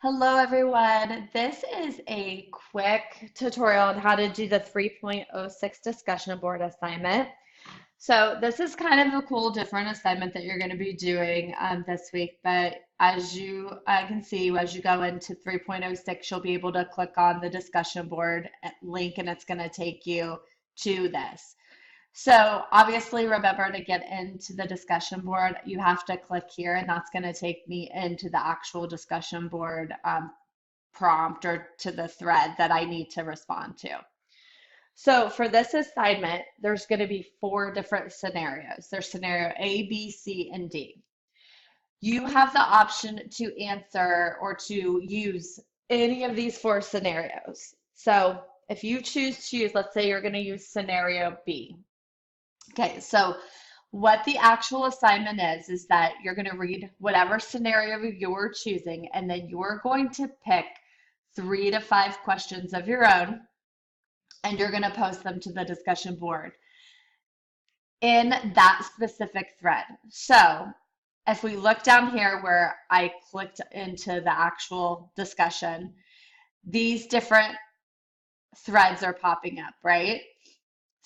Hello everyone. This is a quick tutorial on how to do the 3.06 discussion board assignment. So this is kind of a cool different assignment that you're going to be doing this week, but as you can see, as you go into 3.06, you'll be able to click on the discussion board link and it's going to take you to this. So obviously remember to get into the discussion board, you have to click here and that's going to take me into the actual discussion board prompt or to the thread that I need to respond to. So for this assignment, there's going to be four different scenarios. There's scenario A, B, C, and D. You have the option to answer or to use any of these four scenarios. So if you choose to use, let's say you're going to use scenario B. Okay, so what the actual assignment is that you're going to read whatever scenario you're choosing, and then you're going to pick 3 to 5 questions of your own, and you're going to post them to the discussion board in that specific thread. So if we look down here where I clicked into the actual discussion, these different threads are popping up, right?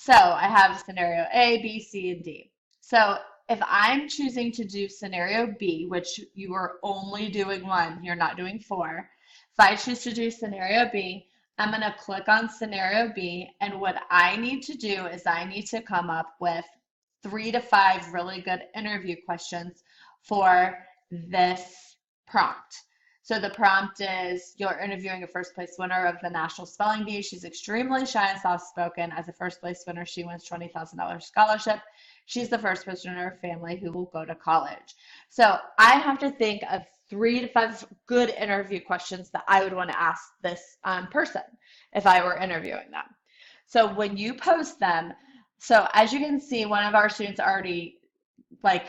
So I have scenario A, B, C, and D. So if I'm choosing to do scenario B, which you are only doing one, you're not doing four. If I choose to do scenario B, I'm going to click on scenario B, and what I need to do is I need to come up with 3 to 5 really good interview questions for this prompt. So the prompt is you're interviewing a first place winner of the National Spelling Bee. She's extremely shy and soft spoken. As a first place winner, she wins $20,000 scholarship. She's the first person in her family who will go to college. So I have to think of 3 to 5 good interview questions that I would want to ask this person if I were interviewing them. So when you post them, so as you can see, one of our students already like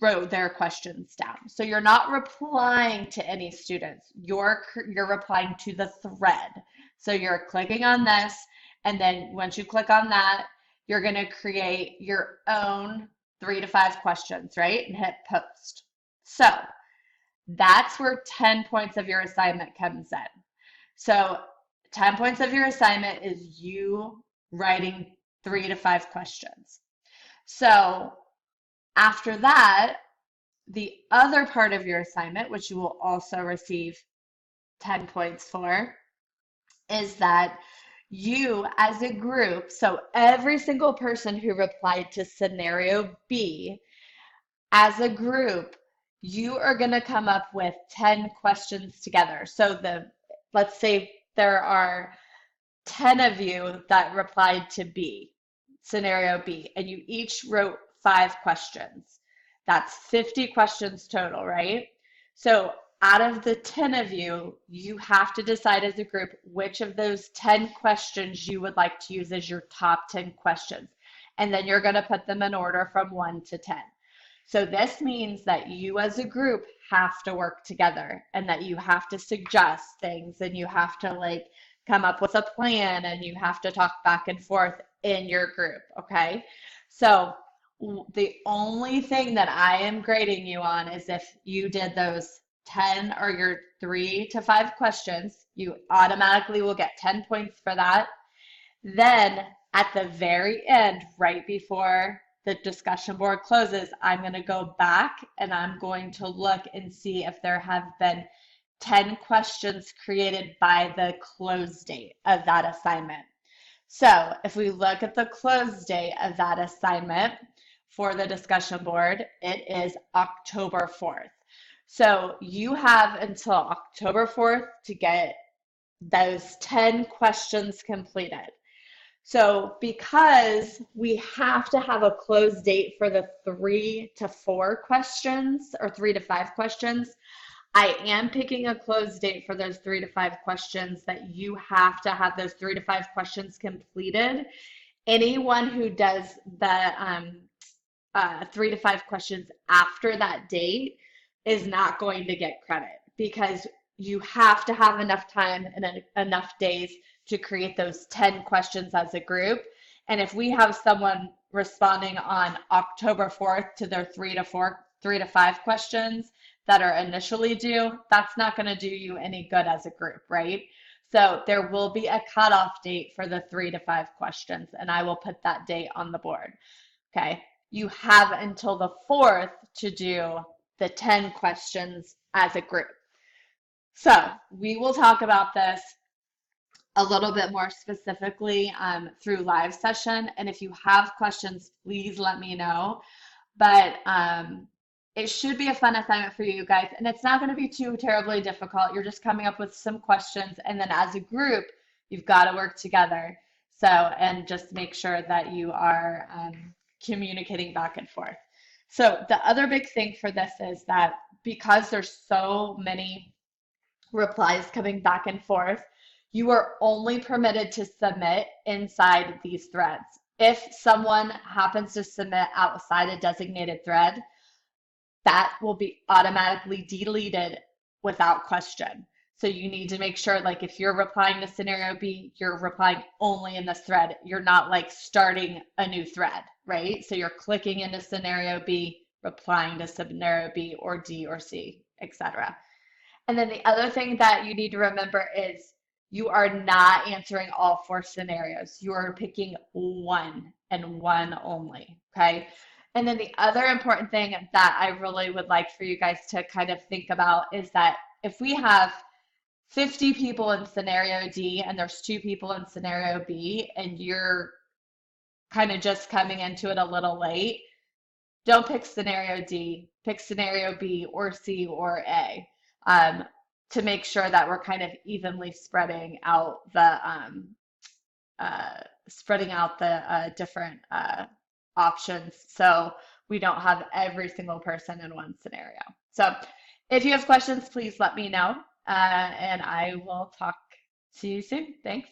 wrote their questions down. So you're not replying to any students. You're replying to the thread. So you're clicking on this, and then once you click on that, you're going to create your own 3 to 5 questions, right? And hit post. So that's where 10 points of your assignment comes in. So 10 points of your assignment is you writing 3 to 5 questions. So after that, the other part of your assignment, which you will also receive 10 points for, is that you as a group, so every single person who replied to scenario B, as a group, you are going to come up with 10 questions together. So let's say there are 10 of you that replied to B, scenario B, and you each wrote 5 questions. That's 50 questions total, right? So out of the 10 of you, you have to decide as a group which of those 10 questions you would like to use as your top 10 questions. And then you're going to put them in order from 1 to 10. So this means that you as a group have to work together and that you have to suggest things and you have to come up with a plan and you have to talk back and forth in your group, okay? So the only thing that I am grading you on is if you did those 10 or your 3 to 5 questions, you automatically will get 10 points for that. Then at the very end, right before the discussion board closes, I'm going to go back and I'm going to look and see if there have been 10 questions created by the close date of that assignment. So if we look at the close date of that assignment for the discussion board, it is October 4th. So you have until October 4th to get those 10 questions completed. So because we have to have a close date for the 3 to 4 questions or 3 to 5 questions, I am picking a close date for those 3 to 5 questions that you have to have those 3 to 5 questions completed. Anyone who does the 3 to 5 questions after that date is not going to get credit because you have to have enough time and enough days to create those 10 questions as a group. And if we have someone responding on October 4th to their 3 to 4 3 to 5 questions that are initially due, that's not going to do you any good as a group, right? So there will be a cutoff date for the 3 to 5 questions, and I will put that date on the board. Okay. You have until the 4th to do the 10 questions as a group. So we will talk about this a little bit more specifically through live session. And if you have questions, please let me know. But it should be a fun assignment for you guys. And it's not going to be too terribly difficult. You're just coming up with some questions. And then as a group, you've got to work together. So, and just make sure that you are communicating back and forth. So the other big thing for this is that because there's so many replies coming back and forth, you are only permitted to submit inside these threads. If someone happens to submit outside a designated thread, that will be automatically deleted without question. So you need to make sure, like if you're replying to scenario B, you're replying only in this thread. You're not like starting a new thread, right? So you're clicking into scenario B, replying to scenario B or D or C, etc. And then the other thing that you need to remember is you are not answering all 4 scenarios. You are picking one and one only, okay? And then the other important thing that I really would like for you guys to kind of think about is that if we have 50 people in scenario D and there's 2 people in scenario B and you're kind of just coming into it a little late, don't pick scenario D, pick scenario B or C or A, to make sure that we're kind of evenly spreading out the different options, so we don't have every single person in one scenario. So if you have questions, please let me know, and I will talk to you soon. Thanks.